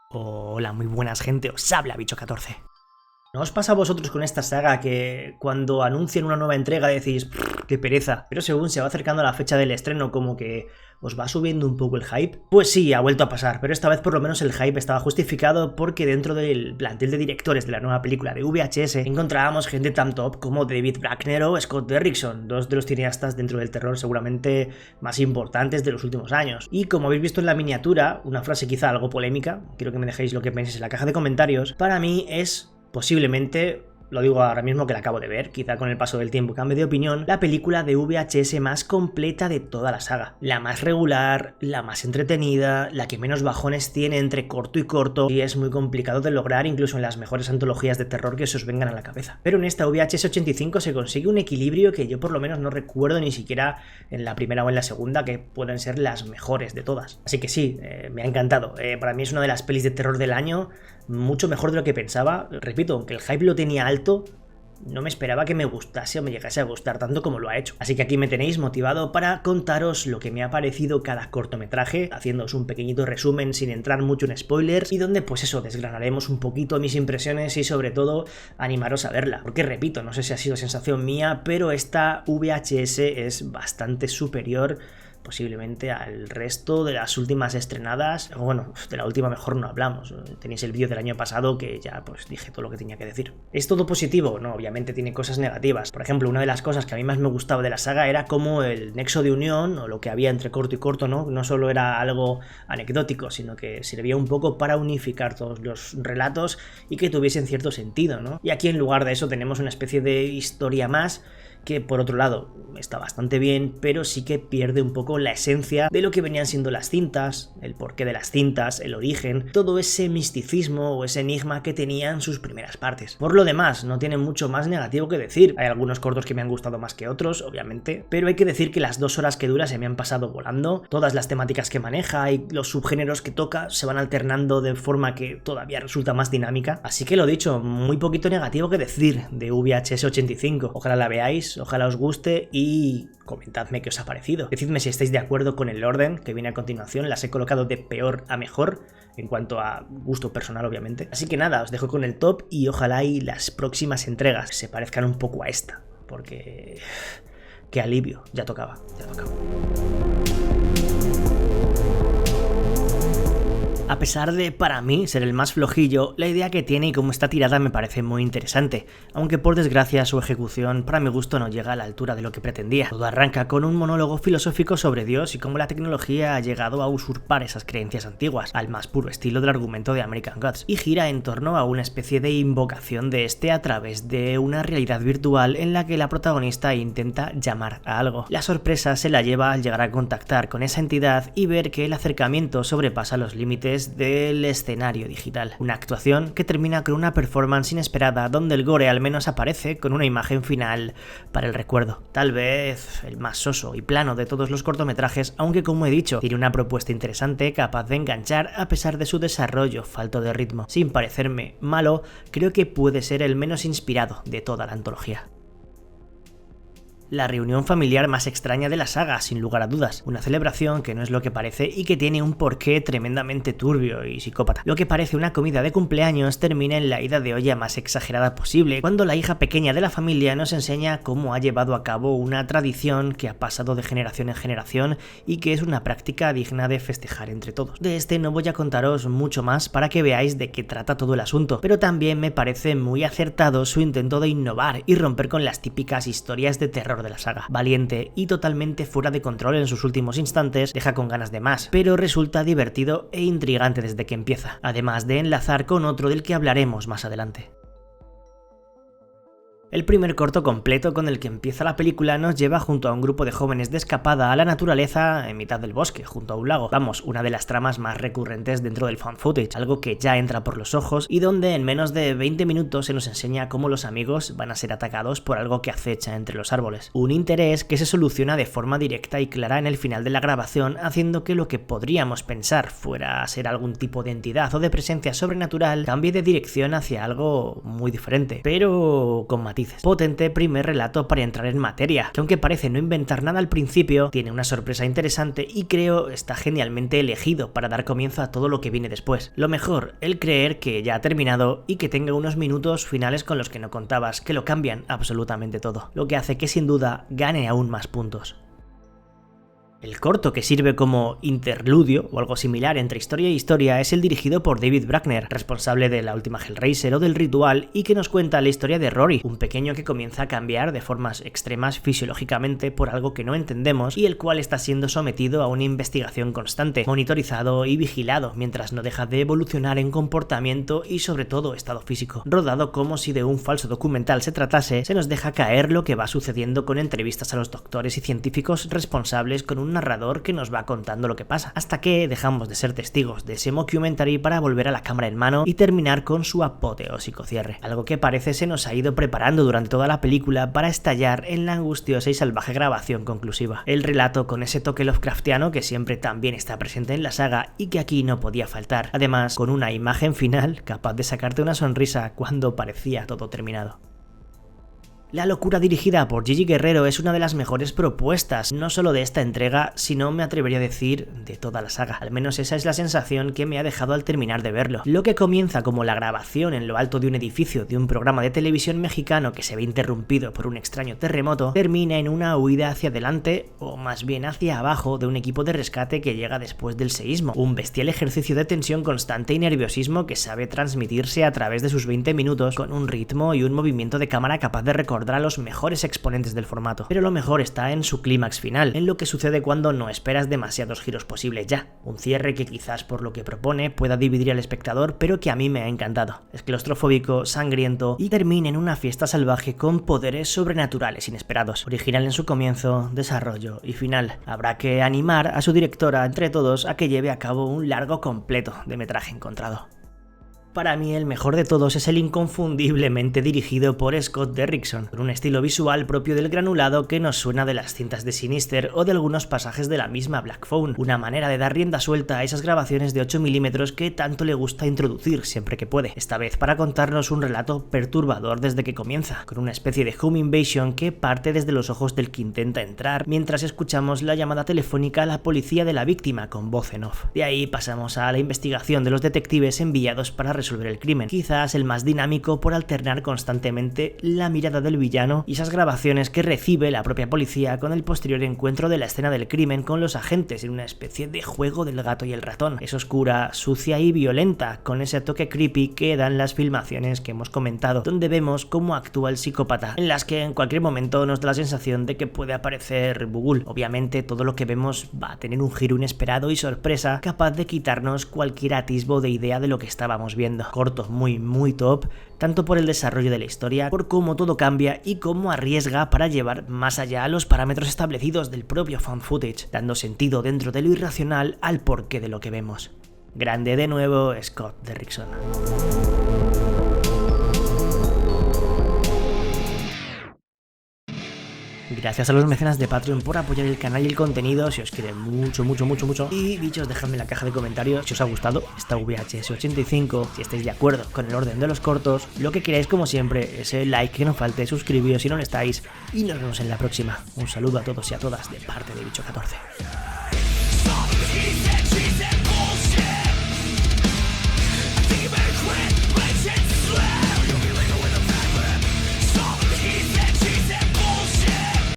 Hola, muy buenas gente, os habla Bicho14. ¿No os pasa a vosotros con esta saga que cuando anuncian una nueva entrega decís qué pereza, pero según se va acercando la fecha del estreno como que os va subiendo un poco el hype? Pues sí, ha vuelto a pasar, pero esta vez por lo menos el hype estaba justificado porque dentro del plantel de directores de la nueva película de VHS encontrábamos gente tan top como David Bruckner o Scott Derrickson, dos de los cineastas dentro del terror seguramente más importantes de los últimos años. Y como habéis visto en la miniatura, una frase quizá algo polémica, quiero que me dejéis lo que penséis en la caja de comentarios, para mí es posiblemente, lo digo ahora mismo que la acabo de ver, quizá con el paso del tiempo cambie de opinión, la película de VHS más completa de toda la saga. La más regular, la más entretenida, la que menos bajones tiene entre corto y corto, y es muy complicado de lograr incluso en las mejores antologías de terror que se os vengan a la cabeza. Pero en esta VHS 85 se consigue un equilibrio que yo por lo menos no recuerdo ni siquiera en la primera o en la segunda, que pueden ser las mejores de todas. Así que sí, me ha encantado. Para mí es una de las pelis de terror del año, mucho mejor de lo que pensaba. Repito, aunque el hype lo tenía alto, no me esperaba que me gustase o me llegase a gustar tanto como lo ha hecho. Así que aquí me tenéis motivado para contaros lo que me ha parecido cada cortometraje, haciéndoos un pequeñito resumen sin entrar mucho en spoilers, y donde pues eso, desgranaremos un poquito mis impresiones y sobre todo animaros a verla. Porque repito, no sé si ha sido sensación mía, pero esta VHS es bastante superior posiblemente al resto de las últimas estrenadas. Bueno, de la última mejor no hablamos, tenéis el vídeo del año pasado que ya pues dije todo lo que tenía que decir. ¿Es todo positivo? No, obviamente tiene cosas negativas. Por ejemplo, una de las cosas que a mí más me gustaba de la saga era como el nexo de unión, o lo que había entre corto y corto, no solo era algo anecdótico, sino que servía un poco para unificar todos los relatos y que tuviesen cierto sentido, ¿no? Y aquí en lugar de eso tenemos una especie de historia más que por otro lado está bastante bien, pero sí que pierde un poco la esencia de lo que venían siendo las cintas, el porqué de las cintas, el origen, todo ese misticismo o ese enigma que tenían sus primeras partes. Por lo demás, no tiene mucho más negativo que decir. Hay algunos cortos que me han gustado más que otros, obviamente, pero hay que decir que las 2 horas que dura se me han pasado volando. Todas las temáticas que maneja y los subgéneros que toca se van alternando de forma que todavía resulta más dinámica. Así que lo dicho, muy poquito negativo que decir de VHS 85. Ojalá la veáis, ojalá os guste y comentadme qué os ha parecido. Decidme si estáis de acuerdo con el orden que viene a continuación. Las he colocado de peor a mejor en cuanto a gusto personal, obviamente. Así que nada, os dejo con el top y ojalá y las próximas entregas se parezcan un poco a esta, porque qué alivio, ya tocaba. A pesar de, para mí, ser el más flojillo, la idea que tiene y cómo está tirada me parece muy interesante, aunque por desgracia su ejecución para mi gusto no llega a la altura de lo que pretendía. Todo arranca con un monólogo filosófico sobre Dios y cómo la tecnología ha llegado a usurpar esas creencias antiguas, al más puro estilo del argumento de American Gods, y gira en torno a una especie de invocación de este a través de una realidad virtual en la que la protagonista intenta llamar a algo. La sorpresa se la lleva al llegar a contactar con esa entidad y ver que el acercamiento sobrepasa los límites del escenario digital. Una actuación que termina con una performance inesperada donde el gore al menos aparece con una imagen final para el recuerdo. Tal vez el más soso y plano de todos los cortometrajes, aunque como he dicho, tiene una propuesta interesante capaz de enganchar a pesar de su desarrollo falto de ritmo. Sin parecerme malo, creo que puede ser el menos inspirado de toda la antología. La reunión familiar más extraña de la saga, sin lugar a dudas. Una celebración que no es lo que parece y que tiene un porqué tremendamente turbio y psicópata. Lo que parece una comida de cumpleaños termina en la ida de olla más exagerada posible, cuando la hija pequeña de la familia nos enseña cómo ha llevado a cabo una tradición que ha pasado de generación en generación y que es una práctica digna de festejar entre todos. De este no voy a contaros mucho más para que veáis de qué trata todo el asunto, pero también me parece muy acertado su intento de innovar y romper con las típicas historias de terror de la saga. Valiente y totalmente fuera de control en sus últimos instantes, deja con ganas de más, pero resulta divertido e intrigante desde que empieza, además de enlazar con otro del que hablaremos más adelante. El primer corto completo con el que empieza la película nos lleva junto a un grupo de jóvenes de escapada a la naturaleza en mitad del bosque, junto a un lago. Vamos, una de las tramas más recurrentes dentro del found footage, algo que ya entra por los ojos y donde en menos de 20 minutos se nos enseña cómo los amigos van a ser atacados por algo que acecha entre los árboles. Un interés que se soluciona de forma directa y clara en el final de la grabación, haciendo que lo que podríamos pensar fuera a ser algún tipo de entidad o de presencia sobrenatural cambie de dirección hacia algo muy diferente, pero con matices matices. Potente primer relato para entrar en materia, que aunque parece no inventar nada al principio, tiene una sorpresa interesante y creo está genialmente elegido para dar comienzo a todo lo que viene después. Lo mejor, el creer que ya ha terminado y que tenga unos minutos finales con los que no contabas, que lo cambian absolutamente todo, lo que hace que sin duda gane aún más puntos. El corto, que sirve como interludio o algo similar entre historia e historia, es el dirigido por David Bruckner, responsable de la última Hellraiser o del Ritual, y que nos cuenta la historia de Rory, un pequeño que comienza a cambiar de formas extremas fisiológicamente por algo que no entendemos y el cual está siendo sometido a una investigación constante, monitorizado y vigilado, mientras no deja de evolucionar en comportamiento y sobre todo estado físico. Rodado como si de un falso documental se tratase, se nos deja caer lo que va sucediendo con entrevistas a los doctores y científicos responsables con un narrador que nos va contando lo que pasa, hasta que dejamos de ser testigos de ese mockumentary para volver a la cámara en mano y terminar con su apoteósico cierre, algo que parece se nos ha ido preparando durante toda la película para estallar en la angustiosa y salvaje grabación conclusiva. El relato con ese toque Lovecraftiano que siempre también está presente en la saga y que aquí no podía faltar, además con una imagen final capaz de sacarte una sonrisa cuando parecía todo terminado. La locura dirigida por Gigi Guerrero es una de las mejores propuestas, no solo de esta entrega, sino me atrevería a decir de toda la saga. Al menos esa es la sensación que me ha dejado al terminar de verlo. Lo que comienza como la grabación en lo alto de un edificio de un programa de televisión mexicano que se ve interrumpido por un extraño terremoto, termina en una huida hacia adelante, o más bien hacia abajo, de un equipo de rescate que llega después del seísmo. Un bestial ejercicio de tensión constante y nerviosismo que sabe transmitirse a través de sus 20 minutos con un ritmo y un movimiento de cámara capaz de recordar a los mejores exponentes del formato. Pero lo mejor está en su clímax final, en lo que sucede cuando no esperas demasiados giros posibles ya. Un cierre que quizás por lo que propone pueda dividir al espectador, pero que a mí me ha encantado. Es claustrofóbico, sangriento y termina en una fiesta salvaje con poderes sobrenaturales inesperados. Original en su comienzo, desarrollo y final. Habrá que animar a su directora entre todos a que lleve a cabo un largo completo de metraje encontrado. Para mí el mejor de todos es el inconfundiblemente dirigido por Scott Derrickson, con un estilo visual propio del granulado que nos suena de las cintas de Sinister o de algunos pasajes de la misma Black Phone, una manera de dar rienda suelta a esas grabaciones de 8 mm que tanto le gusta introducir siempre que puede, esta vez para contarnos un relato perturbador desde que comienza, con una especie de home invasion que parte desde los ojos del que intenta entrar, mientras escuchamos la llamada telefónica a la policía de la víctima con voz en off. De ahí pasamos a la investigación de los detectives enviados para resolver el crimen, quizás el más dinámico por alternar constantemente la mirada del villano y esas grabaciones que recibe la propia policía con el posterior encuentro de la escena del crimen con los agentes en una especie de juego del gato y el ratón. Es oscura, sucia y violenta, con ese toque creepy que dan las filmaciones que hemos comentado, donde vemos cómo actúa el psicópata, en las que en cualquier momento nos da la sensación de que puede aparecer Bughuul. Obviamente todo lo que vemos va a tener un giro inesperado y sorpresa capaz de quitarnos cualquier atisbo de idea de lo que estábamos viendo. Corto muy top, tanto por el desarrollo de la historia, por cómo todo cambia y cómo arriesga para llevar más allá a los parámetros establecidos del propio found footage, dando sentido dentro de lo irracional al porqué de lo que vemos. Grande de nuevo Scott Derrickson. Gracias a los mecenas de Patreon por apoyar el canal y el contenido, si os quiere mucho. Y bichos, dejadme en la caja de comentarios si os ha gustado esta VHS 85, si estáis de acuerdo con el orden de los cortos, lo que queráis como siempre, ese like que no falte, suscribíos si no lo estáis, y nos vemos en la próxima. Un saludo a todos y a todas de parte de Bicho 14.